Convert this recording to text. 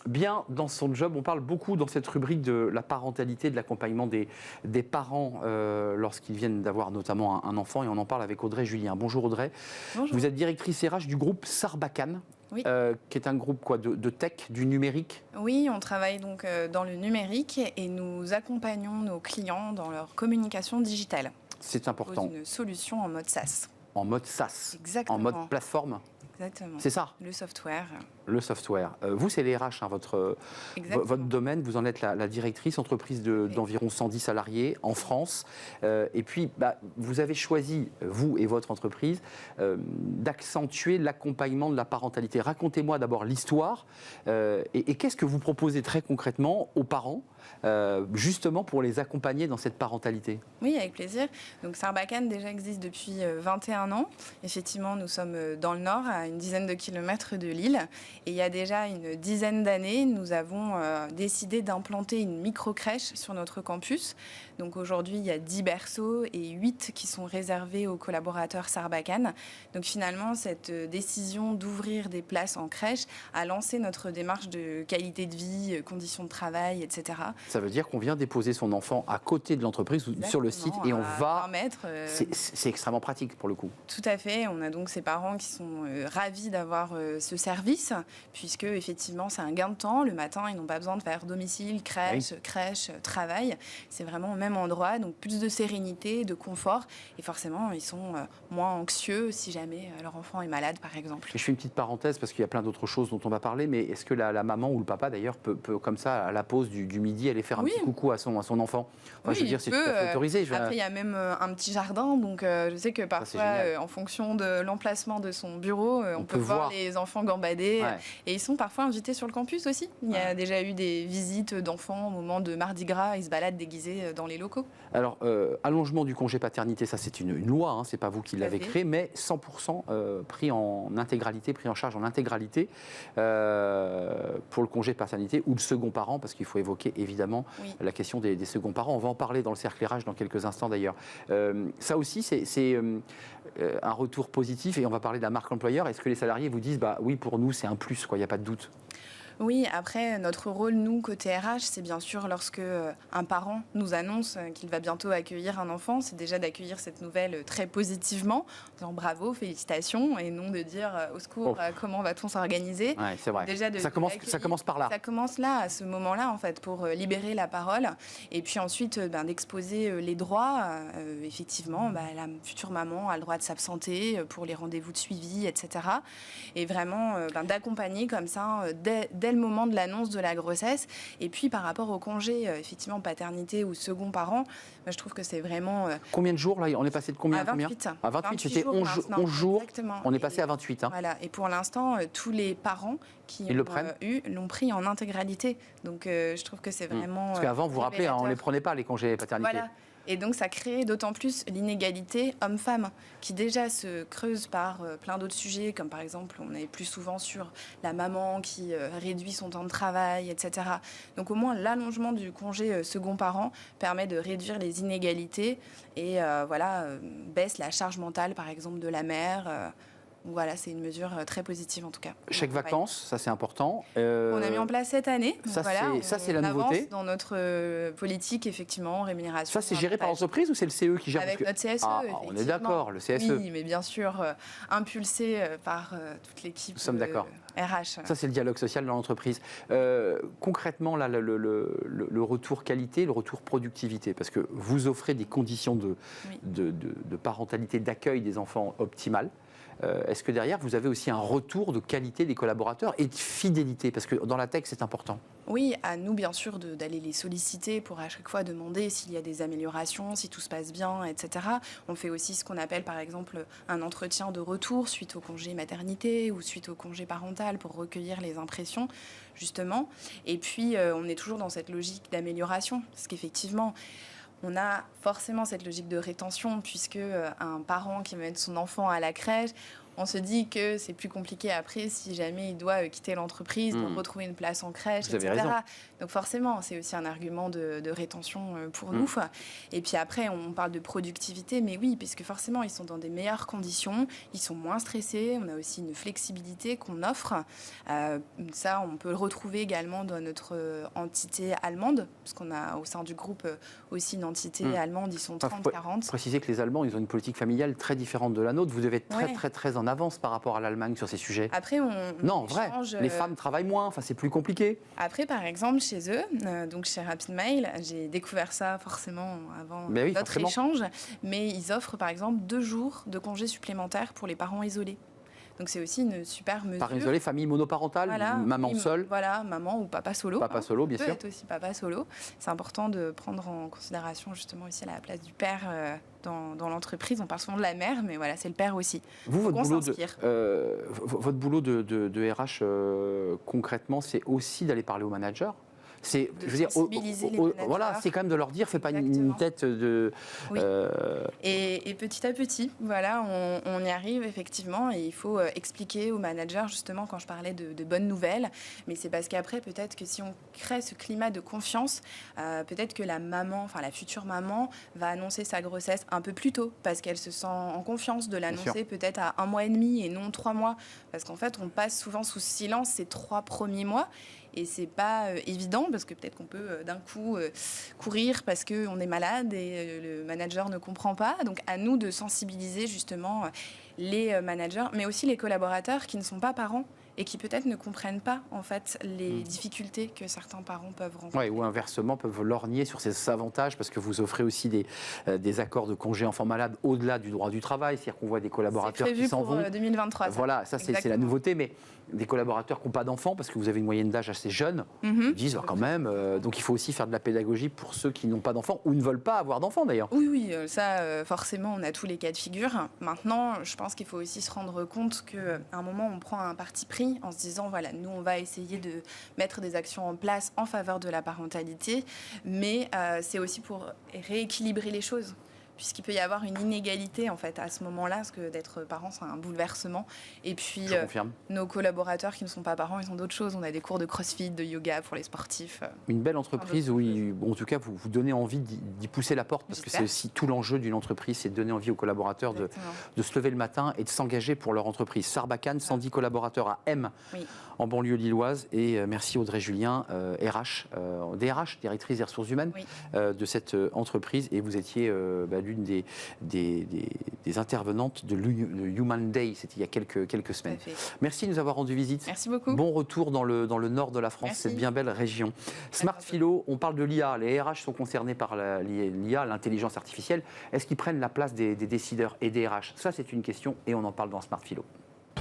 bien dans son job. On parle beaucoup dans cette rubrique de la parentalité, de l'accompagnement des parents lorsqu'ils viennent d'avoir notamment un enfant. Et on en parle avec Audrey Julien. Bonjour Audrey. Bonjour. Vous êtes directrice RH du groupe Sarbacane, Oui. qui est un groupe de tech, du numérique. Oui, on travaille donc dans le numérique et nous accompagnons nos clients dans leur communication digitale. C'est important. Une solution en mode SaaS. En mode SaaS. Exactement. En mode plateforme. Exactement. C'est ça. Le software. Le software. Vous, c'est les RH, hein, votre domaine. Vous en êtes la directrice, entreprise d'environ 110 salariés en France. Et puis, vous avez choisi, vous et votre entreprise, d'accentuer l'accompagnement de la parentalité. Racontez-moi d'abord l'histoire et qu'est-ce que vous proposez très concrètement aux parents, justement pour les accompagner dans cette parentalité. Oui, avec plaisir. Donc, Sarbacane déjà existe depuis 21 ans. Effectivement, nous sommes dans le nord, à une dizaine de kilomètres de Lille. Et il y a déjà une dizaine d'années, nous avons décidé d'implanter une micro-crèche sur notre campus. Donc aujourd'hui, il y a 10 berceaux et 8 qui sont réservés aux collaborateurs Sarbacane. Donc finalement, cette décision d'ouvrir des places en crèche a lancé notre démarche de qualité de vie, conditions de travail, etc. Ça veut dire qu'on vient déposer son enfant à côté de l'entreprise ou sur le site et on va... 20 mètres. C'est extrêmement pratique pour le coup. Tout à fait. On a donc ces parents qui sont ravis d'avoir ce service, puisque effectivement c'est un gain de temps. Le matin, ils n'ont pas besoin de faire domicile, crèche, travail. C'est vraiment au même endroit, donc plus de sérénité, de confort. Et forcément, ils sont moins anxieux si jamais leur enfant est malade, par exemple. Et je fais une petête parenthèse parce qu'il y a plein d'autres choses dont on va parler, mais est-ce que la maman ou le papa d'ailleurs peut comme ça, à la pause du midi, aller faire un petit coucou à son enfant? Enfin, je veux dire, c'est tout à fait autorisé. Après, il y a même un petit jardin, donc je sais que parfois, en fonction de l'emplacement de son bureau, on peut voir les enfants gambader. Ouais. Et ils sont parfois invités sur le campus aussi. Il y a déjà eu des visites d'enfants au moment de Mardi Gras. Ils se baladent déguisés dans les locaux. Alors, allongement du congé paternité, ça c'est une loi, hein, c'est pas vous qui l'avez créé, mais 100% pris en intégralité, pris en charge en intégralité pour le congé de paternité ou le second parent, parce qu'il faut évoquer évidemment la question des seconds parents. On va en parler dans le cercle RH dans quelques instants d'ailleurs. Ça aussi, c'est un retour positif et on va parler de la marque employeur. Est-ce que les salariés vous disent, oui, pour nous, c'est un plus, quoi, il n'y a pas de doute? Oui, après, notre rôle, nous, côté RH, c'est bien sûr lorsque un parent nous annonce qu'il va bientôt accueillir un enfant, c'est déjà d'accueillir cette nouvelle très positivement, en disant bravo, félicitations, et non de dire au secours, comment va-t-on s'organiser. Ouais, c'est vrai. Déjà ça commence par là. Ça commence là, à ce moment-là, en fait, pour libérer la parole, et puis ensuite d'exposer les droits. Effectivement, la future maman a le droit de s'absenter pour les rendez-vous de suivi, etc. Et vraiment d'accompagner comme ça, dès le moment de l'annonce de la grossesse. Et puis par rapport au congé, effectivement, paternité ou second parent, je trouve que c'est vraiment... Combien de jours là? On est passé de combien à 28. À 28, c'était 11 jours. Exactement. On est passé à 28. Hein. Voilà. Et pour l'instant, tous les parents qui l'ont pris en intégralité. Donc je trouve que c'est vraiment... Parce qu'avant, vous vous rappelez, on ne les prenait pas, les congés paternité. Voilà. Et donc, ça crée d'autant plus l'inégalité homme-femme, qui déjà se creuse par plein d'autres sujets, comme par exemple, on est plus souvent sur la maman qui réduit son temps de travail, etc. Donc, au moins, l'allongement du congé second parent permet de réduire les inégalités et baisse la charge mentale, par exemple, de la mère. Voilà, c'est une mesure très positive en tout cas. Chèque vacances, ça c'est important. On a mis en place cette année. Ça, c'est la nouveauté. Dans notre politique, effectivement, rémunération. Ça, c'est géré par l'entreprise ou c'est le CE qui gère? Avec notre CSE, on est d'accord, le CSE. Oui, mais bien sûr, impulsé par toute l'équipe. Nous sommes d'accord. RH. Ça, c'est le dialogue social dans l'entreprise. Concrètement, là, le retour qualité, le retour productivité, parce que vous offrez des conditions de parentalité, d'accueil des enfants optimales. Est-ce que derrière, vous avez aussi un retour de qualité des collaborateurs et de fidélité? Parce que dans la tech, c'est important. Oui, à nous, bien sûr, d'aller les solliciter pour à chaque fois demander s'il y a des améliorations, si tout se passe bien, etc. On fait aussi ce qu'on appelle, par exemple, un entretien de retour suite au congé maternité ou suite au congé parental pour recueillir les impressions, justement. Et puis, on est toujours dans cette logique d'amélioration, parce qu'effectivement, on a forcément cette logique de rétention, puisque un parent qui va mettre son enfant à la crèche, on se dit que c'est plus compliqué après si jamais il doit quitter l'entreprise, de retrouver une place en crèche, Vous avez etc. raison. Donc forcément, c'est aussi un argument de rétention pour nous. Et puis après, on parle de productivité, mais oui, puisque forcément, ils sont dans des meilleures conditions, ils sont moins stressés, on a aussi une flexibilité qu'on offre. Ça, on peut le retrouver également dans notre entité allemande, parce qu'on a au sein du groupe aussi une entité allemande, ils sont 30-40. Préciser que les Allemands, ils ont une politique familiale très différente de la nôtre. Vous devez être très en avance par rapport à l'Allemagne sur ces sujets. Après, non, vrai, les femmes travaillent moins, enfin, c'est plus compliqué. Après, par exemple, chez eux, donc chez Rapid Mail, j'ai découvert ça forcément avant notre échange, mais ils offrent par exemple 2 jours de congés supplémentaires pour les parents isolés. Donc c'est aussi une super mesure. Parents isolés, famille monoparentale, maman seule. Voilà, maman ou papa solo. Papa solo, bien sûr. Peut être aussi papa solo. C'est important de prendre en considération justement aussi la place du père dans l'entreprise. On parle souvent de la mère, mais voilà, c'est le père aussi. Vous, votre boulot de RH, concrètement, c'est aussi d'aller parler aux managers. C'est, je veux dire, voilà, c'est quand même de leur dire, fais pas une tête de. Oui. Et petit à petit, voilà, on y arrive effectivement. Et il faut expliquer aux managers justement quand je parlais de bonnes nouvelles. Mais c'est parce qu'après, peut-être que si on crée ce climat de confiance, peut-être que la maman, enfin la future maman, va annoncer sa grossesse un peu plus tôt parce qu'elle se sent en confiance de l'annoncer peut-être à 1 mois et demi et non 3 mois. Parce qu'en fait, on passe souvent sous silence ces 3 premiers mois. Et c'est pas évident parce que peut-être qu'on peut d'un coup courir parce qu'on est malade et le manager ne comprend pas. Donc à nous de sensibiliser justement les managers, mais aussi les collaborateurs qui ne sont pas parents et qui peut-être ne comprennent pas en fait les difficultés que certains parents peuvent rencontrer. Ou inversement peuvent lorgner sur ces avantages parce que vous offrez aussi des accords de congé enfant malade au-delà du droit du travail, c'est-à-dire qu'on voit des collaborateurs qui s'en vont. C'est prévu pour 2023. Voilà, ça c'est la nouveauté, mais des collaborateurs qui n'ont pas d'enfants parce que vous avez une moyenne d'âge assez jeune, disent quand même, donc il faut aussi faire de la pédagogie pour ceux qui n'ont pas d'enfants ou ne veulent pas avoir d'enfants d'ailleurs. Oui, ça forcément on a tous les cas de figure. Maintenant, je pense qu'il faut aussi se rendre compte qu'à un moment on prend un parti pris en se disant voilà, nous on va essayer de mettre des actions en place en faveur de la parentalité, mais c'est aussi pour rééquilibrer les choses. Puisqu'il peut y avoir une inégalité en fait à ce moment-là, parce que d'être parent c'est un bouleversement. Et puis nos collaborateurs qui ne sont pas parents, ils ont d'autres choses. On a des cours de crossfit, de yoga pour les sportifs. Une belle entreprise où, en tout cas, vous donnez envie d'y pousser la porte, parce que c'est aussi tout l'enjeu d'une entreprise, c'est de donner envie aux collaborateurs de se lever le matin et de s'engager pour leur entreprise. Sarbacane, 110 collaborateurs à M, en banlieue lilloise. Et merci Audrey Julien, RH, DRH, directrice des ressources humaines de cette entreprise. Et vous étiez l'une des intervenantes de l'Human Day, c'était il y a quelques semaines. Merci de nous avoir rendu visite. Merci beaucoup. Bon retour dans le nord de la France, cette bien belle région. Smart Philo, on parle de l'IA. Les RH sont concernés par l'IA, l'intelligence artificielle. Est-ce qu'ils prennent la place des décideurs et des RH? Ça, c'est une question et on en parle dans Smart Philo.